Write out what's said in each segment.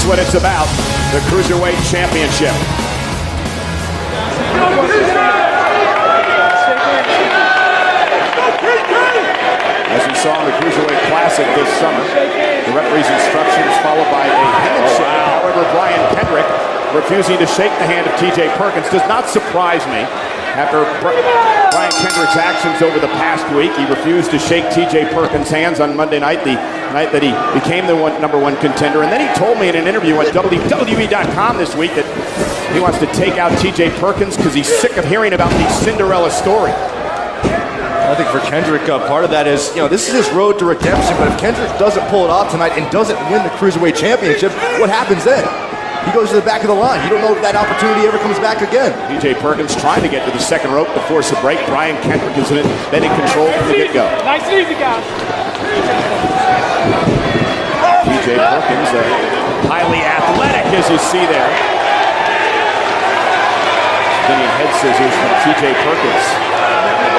That's what it's about, the Cruiserweight Championship. As we saw in the Cruiserweight Classic this summer, the referee's instructions followed by a handshake. However, Brian Kendrick refusing to shake the hand of T.J. Perkins does not surprise me. After Brian Kendrick's actions over the past week, he refused to shake T.J. Perkins' hands on Monday night, the night that he became the number one contender. And then he told me in an interview at WWE.com this week that he wants to take out T.J. Perkins because he's sick of hearing about the Cinderella story. I think for Kendrick, part of that is, this is his road to redemption, but if Kendrick doesn't pull it off tonight and doesn't win the Cruiserweight Championship, what happens then? He goes to the back of the line. You don't know if that opportunity ever comes back again. T.J. Perkins trying to get to the second rope to force a break. Brian Kendrick has been in control from the get-go. Nice and easy, guys. T.J. Perkins, highly athletic, as you see there. Spinning head scissors from T.J. Perkins.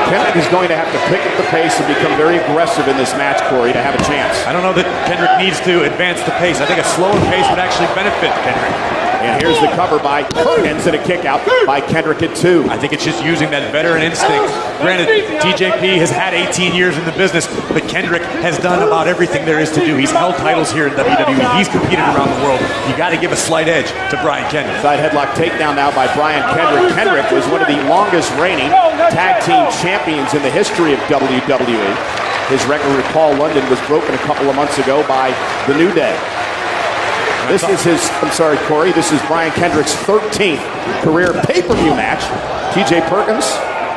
Kendrick is going to have to pick up the pace and become very aggressive in this match, Corey, to have a chance. I don't know that Kendrick needs to advance the pace. I think a slower pace would actually benefit Kendrick. And here's the cover by Perkins and a kick out by Kendrick at 2. I think it's just using that veteran instinct. Granted, TJP has had 18 years in the business, but Kendrick has done about everything there is to do. He's held titles here in WWE. He's competed around the world. You got to give a slight edge to Brian Kendrick. Side headlock takedown now by Brian Kendrick. Kendrick was one of the longest reigning tag team champions in the history of WWE. His record with Paul London was broken a couple of months ago by The New Day. This is his, I'm sorry, Corey, this is Brian Kendrick's 13th career pay-per-view match. T.J. Perkins,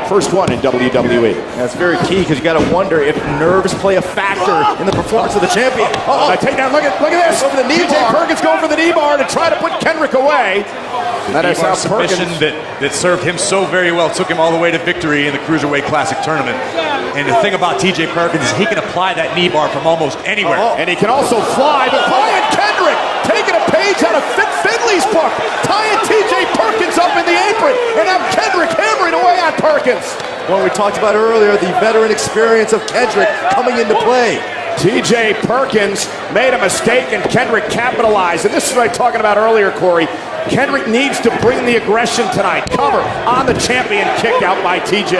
first one in WWE. That's very key because you got to wonder if nerves play a factor in the performance of the champion. I take down, look at this. Over the knee bar. Perkins going for the knee bar to try to put Kendrick away. That is how submission that served him so very well, took him all the way to victory in the Cruiserweight Classic tournament. And the thing about T.J. Perkins is he can apply that knee bar from almost anywhere. And he can also fly, but Brian Kendrick taking a page out of Finley's book, tying T.J. Perkins up in the apron, and have Kendrick hammering away on Perkins. Well, we talked about earlier, the veteran experience of Kendrick coming into play. T.J. Perkins made a mistake and Kendrick capitalized. And this is what I was talking about earlier, Corey. Kendrick needs to bring the aggression tonight. Cover on the champion, kick out by T.J.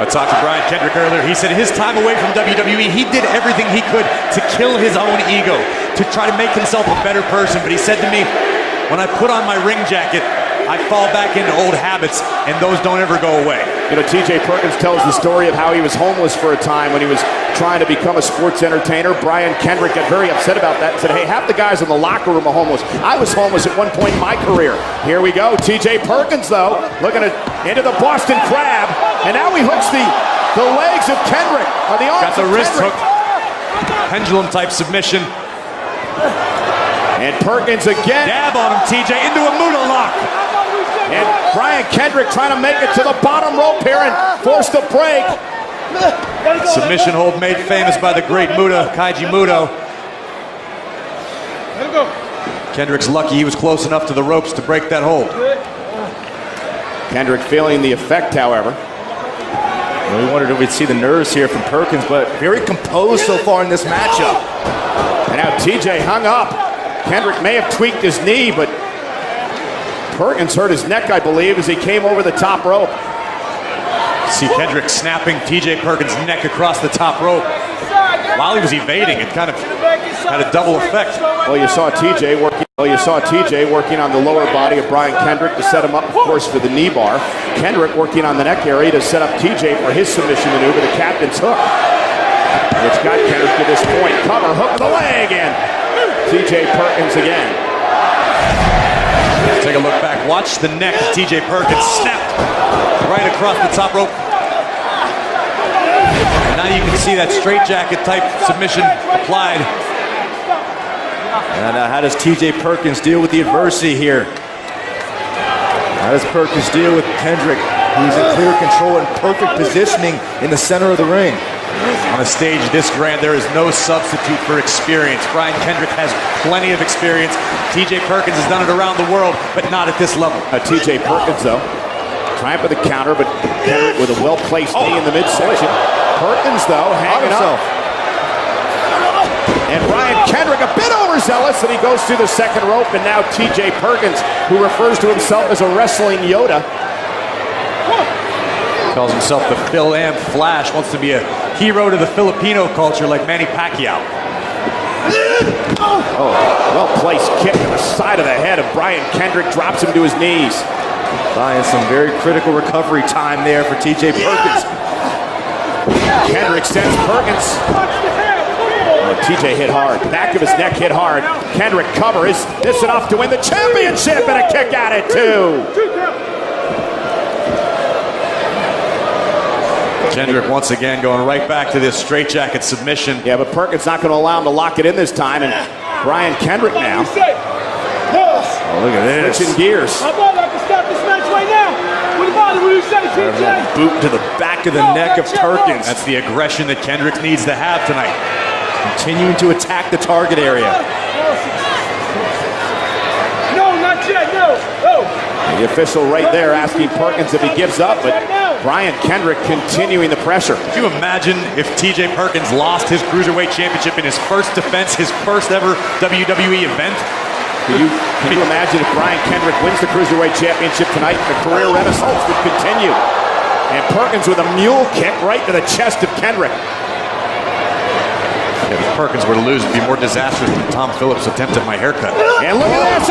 I talked to Brian Kendrick earlier. He said his time away from WWE, he did everything he could to kill his own ego, to try to make himself a better person. But he said to me, when I put on my ring jacket, I fall back into old habits, and those don't ever go away. T.J. Perkins tells the story of how he was homeless for a time when he was trying to become a sports entertainer. Brian Kendrick got very upset about that and said, hey, half the guys in the locker room are homeless. I was homeless at one point in my career. Here we go. T.J. Perkins, though, looking into the Boston Crab, and now he hooks the legs of Kendrick. Or the arms got the wrist Kendrick. hook. Pendulum-type submission. And Perkins again. Dab on him, TJ, into a Muda lock. And Brian Kendrick trying to make it to the bottom rope here and force the break. Submission hold made famous by the great Muda, Kaiji Muto. Kendrick's lucky he was close enough to the ropes to break that hold. Kendrick feeling the effect, however. Well, we wondered if we'd see the nerves here from Perkins, but very composed so far in this matchup. And now TJ hung up. Kendrick may have tweaked his knee, but Perkins hurt his neck, I believe, as he came over the top rope. See Kendrick snapping T.J. Perkins' neck across the top rope. While he was evading, it kind of had a double effect. Well, you saw TJ working on the lower body of Brian Kendrick to set him up, of course, for the knee bar. Kendrick working on the neck area to set up TJ for his submission maneuver, the captain's hook, which got Kendrick to this point. Cover, hook of the leg, and TJ Perkins again. Take a look back. Watch the neck. T.J. Perkins snapped right across the top rope. And now you can see that straitjacket type submission applied. And how does T.J. Perkins deal with the adversity here? How does Perkins deal with Kendrick, who's in clear control and perfect positioning in the center of the ring? On a stage this grand, there is no substitute for experience. Brian Kendrick has plenty of experience. T.J. Perkins has done it around the world, but not at this level. T.J. Perkins, though, trying for the counter, but Kendrick with a well-placed knee in the midsection. Perkins, though, hanging up. And Brian Kendrick a bit overzealous, and he goes through the second rope, and now TJ Perkins, who refers to himself as a wrestling Yoda. Calls himself the Phil Am Flash, wants to be a hero to the Filipino culture like Manny Pacquiao. Oh, well-placed kick to the side of the head of Brian Kendrick, drops him to his knees. Buying some very critical recovery time there for TJ Perkins. Kendrick sends Perkins. Oh, TJ hit hard. Back of his neck hit hard. Kendrick cover. Is this enough to win the championship? And a kick at it, too. Kendrick once again going right back to this straitjacket submission. Yeah, but Perkins not going to allow him to lock it in this time. And Brian Kendrick now. Oh, look at this. Switching gears. How about I can stop this match right now? What about it? What do you say, TJ? Boot to the back of the neck of Perkins. That's the aggression that Kendrick needs to have tonight. Continuing to attack the target area. No, not yet, no. Oh. The official right there asking Perkins if he gives up, but Brian Kendrick continuing the pressure. Could you imagine if TJ Perkins lost his Cruiserweight Championship in his first defense, his first ever WWE event? Can you imagine if Brian Kendrick wins the Cruiserweight Championship tonight, the career renaissance would continue. And Perkins with a mule kick right to the chest of Kendrick. If Perkins were to lose, it'd be more disastrous than Tom Phillips' attempt at my haircut. And look at this,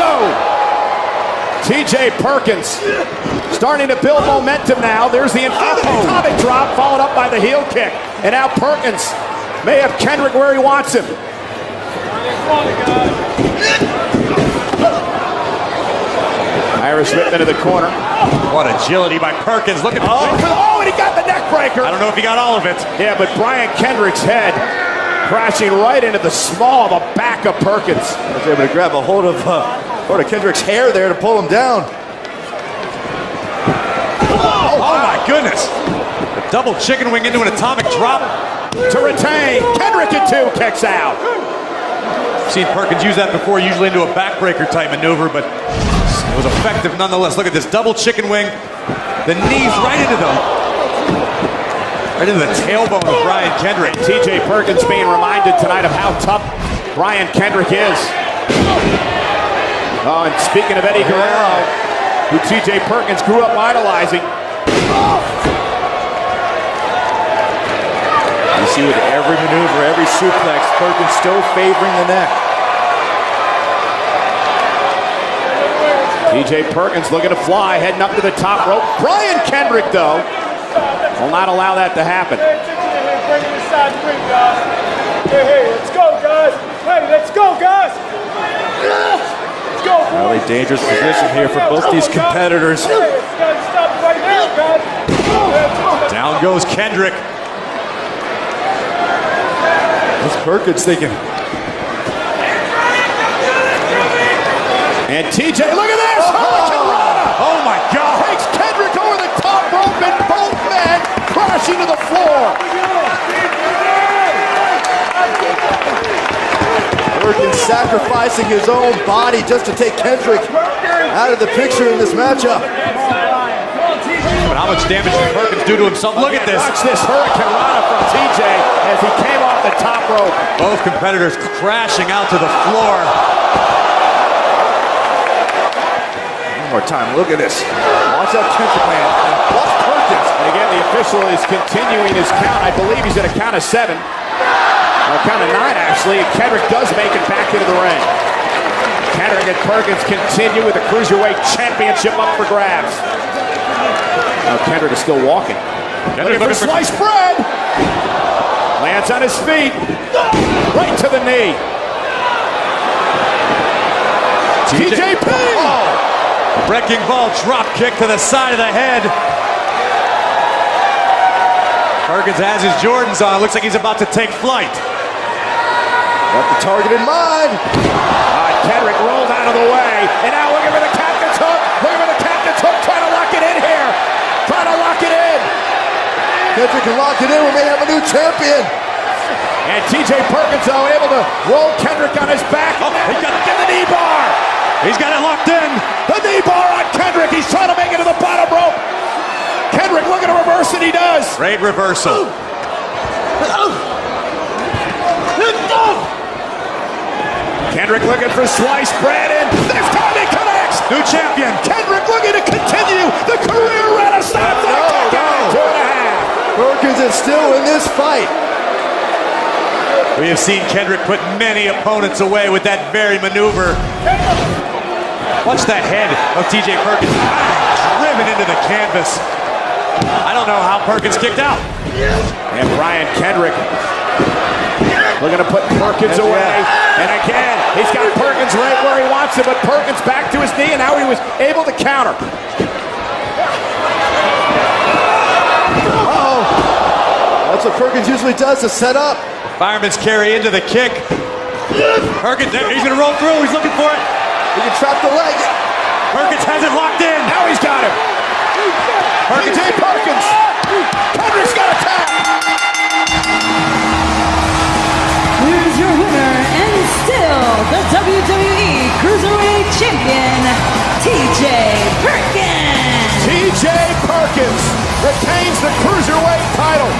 TJ Perkins starting to build momentum now. There's the atomic drop, followed up by the heel kick. And now Perkins may have Kendrick where he wants him. Irish whip into the corner. What agility by Perkins. Look at and he got the neck breaker. I don't know if he got all of it. Yeah, but Brian Kendrick's head crashing right into the small of the back of Perkins. Was able to grab a hold of Kendrick's hair there to pull him down. Oh my goodness. A double chicken wing into an atomic drop. To retain. Kendrick in two, kicks out. Seen Perkins use that before, usually into a backbreaker type maneuver, but it was effective nonetheless. Look at this double chicken wing. The knees right into the tailbone of Brian Kendrick. TJ Perkins being reminded tonight of how tough Brian Kendrick is. Oh, and speaking of Eddie Guerrero, who TJ Perkins grew up idolizing. You see with every maneuver, every suplex, Perkins still favoring the neck. TJ Perkins looking to fly, heading up to the top rope. Brian Kendrick, though, will not allow that to happen. Bring it inside the ring, guys. Hey, let's go, guys. Hey, let's go, guys. Let's go, boys. Really dangerous position here for both these competitors. Hey, it's got to stop right now, guys. Down goes Kendrick. What's Perkins thinking? And TJ, look at this! Oh my God! Takes Kendrick over the top rope and both men crashing to the floor. Perkins sacrificing his own body just to take Kendrick out of the picture in this matchup. But how much damage did Perkins do to himself? Look at this. Watch this Hurricane Rana from TJ as he came off the top rope. Both competitors crashing out to the floor. One more time, look at this. Watch out, Kendrick, man. Watch Perkins. And again, the official is continuing his count. I believe he's at a count of 7. Or a count of 9, actually. Kendrick does make it back into the ring. Kendrick and Perkins continue with the Cruiserweight Championship up for grabs. Now Kendrick is still walking. Looking for sliced bread. Lands on his feet. Right to the knee. TJP. Wrecking ball drop kick to the side of the head. Perkins has his Jordans on. Looks like he's about to take flight. Got the target in mind. Kendrick rolled out of the way. And now looking for the captain's hook. Looking for the captain's hook. Trying to lock it in here. Trying to lock it in. Kendrick can lock it in. We may have a new champion. And TJ Perkins, though, able to roll Kendrick on his back. Oh, he got the knee bar. He's got it locked in. The knee bar on Kendrick. He's trying to make it to the bottom rope. Kendrick looking to reverse it. He does. Great reversal. Kendrick looking for sliced bread, and this time he connects. New champion. Kendrick looking to continue the career renaissance. Two and a half. Perkins is still in this fight. We have seen Kendrick put many opponents away with that very maneuver. Watch that head of TJ Perkins driven into the canvas. I don't know how Perkins kicked out. And Brian Kendrick looking to put Perkins away. And again, he's got Perkins right where he wants him, but Perkins back to his knee, and now he was able to counter. Uh-oh. That's what Perkins usually does to set up. Fireman's carry into the kick. Perkins, he's going to roll through. He's looking for it. He can trap the leg. Perkins has it locked in. Now he's got him. Perkins. Kendrick's got a tap. Here's your winner and still the WWE Cruiserweight Champion, TJ Perkins. TJ Perkins retains the Cruiserweight title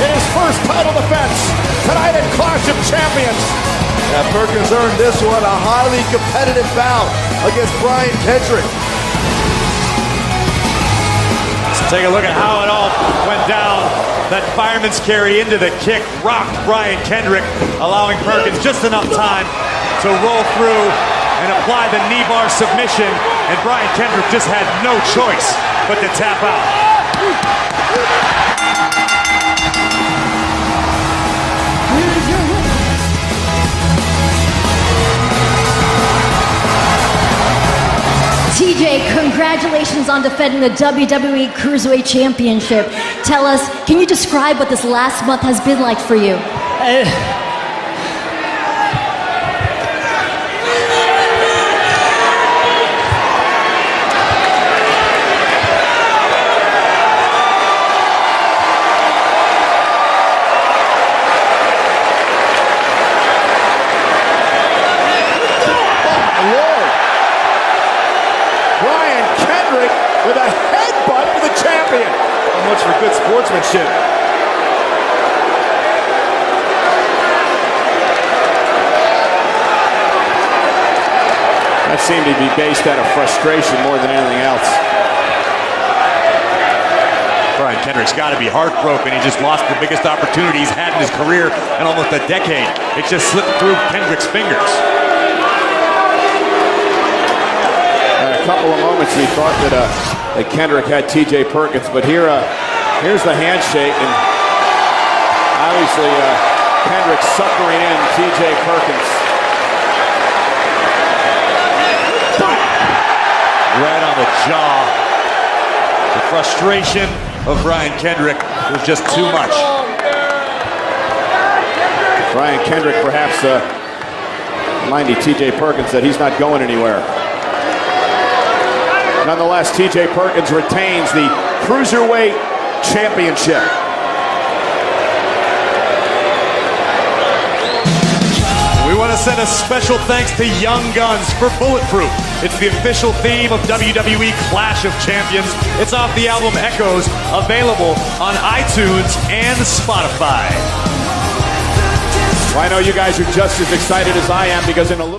in his first title defense tonight at Clash of Champions. Yeah, Perkins earned this one, a highly competitive bout against Brian Kendrick. Let's take a look at how it all went down. That fireman's carry into the kick rocked Brian Kendrick, allowing Perkins just enough time to roll through and apply the knee bar submission, and Brian Kendrick just had no choice but to tap out. TJ, congratulations on defending the WWE Cruiserweight Championship. Tell us, can you describe what this last month has been like for you? With a headbutt to the champion. How much for good sportsmanship. That seemed to be based out of frustration more than anything else. Brian Kendrick's got to be heartbroken. He just lost the biggest opportunity he's had in his career in almost a decade. It just slipped through Kendrick's fingers. A couple of moments we thought that Kendrick had TJ Perkins, but here's the handshake, and obviously Kendrick suckering in TJ Perkins. Right on the jaw. The frustration of Brian Kendrick was just too much. Brian Kendrick perhaps reminding TJ Perkins that he's not going anywhere. Nonetheless, TJ Perkins retains the Cruiserweight Championship. We want to send a special thanks to Young Guns for Bulletproof. It's the official theme of WWE Clash of Champions. It's off the album Echoes, available on iTunes and Spotify. Well, I know you guys are just as excited as I am, because in a little